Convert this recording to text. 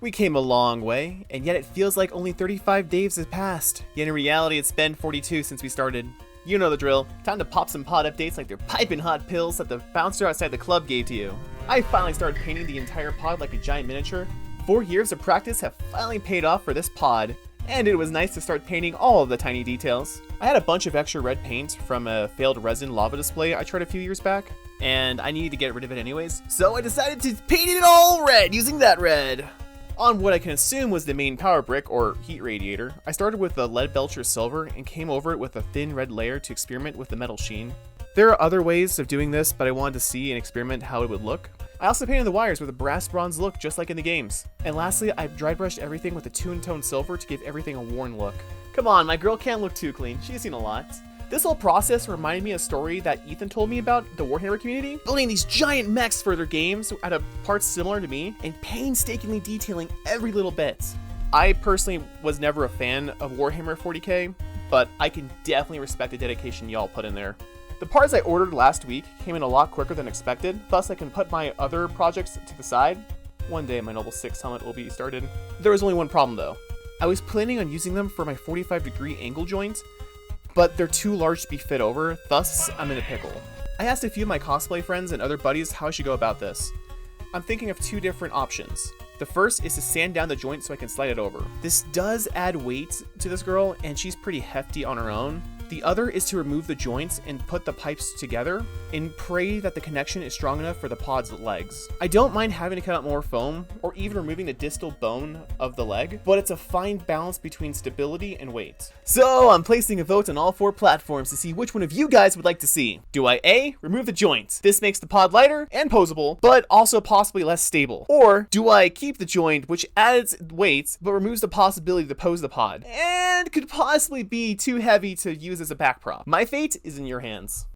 We came a long way, and yet it feels like only 35 days has passed. Yet in reality, it's been 42 since we started. You know the drill. Time to pop some pod updates like they're piping hot pills that the bouncer outside the club gave to you. I finally started painting the entire pod like a giant miniature. 4 years of practice have finally paid off for this pod, and it was nice to start painting all of the tiny details. I had a bunch of extra red paint from a failed resin lava display I tried a few years back, and I needed to get rid of it anyways, so I decided to paint it all red using that red. On what I can assume was the main power brick, or heat radiator, I started with the lead belcher silver and came over it with a thin red layer to experiment with the metal sheen. There are other ways of doing this, but I wanted to see and experiment how it would look. I also painted the wires with a brass bronze look just like in the games. And lastly, I dry brushed everything with a two tone silver to give everything a worn look. Come on, my girl can't look too clean, she's seen a lot. This whole process reminded me of a story that Ethan told me about the Warhammer community, building these giant mechs for their games out of parts similar to me, and painstakingly detailing every little bit. I personally was never a fan of Warhammer 40k, but I can definitely respect the dedication y'all put in there. The parts I ordered last week came in a lot quicker than expected, thus I can put my other projects to the side. One day my Noble 6 helmet will be started. There was only one problem though. I was planning on using them for my 45-degree angle joint, but they're too large to be fit over, thus I'm in a pickle. I asked a few of my cosplay friends and other buddies how I should go about this. I'm thinking of two different options. The first is to sand down the joint so I can slide it over. This does add weight to this girl, and she's pretty hefty on her own. The other is to remove the joints and put the pipes together and pray that the connection is strong enough for the pod's legs. I don't mind having to cut out more foam or even removing the distal bone of the leg, but it's a fine balance between stability and weight. So I'm placing a vote on all 4 platforms to see which one of you guys would like to see. Do I A, remove the joint? This makes the pod lighter and posable, but also possibly less stable. Or do I keep the joint, which adds weight, but removes the possibility to pose the pod, and could possibly be too heavy to use as a back prop? My fate is in your hands.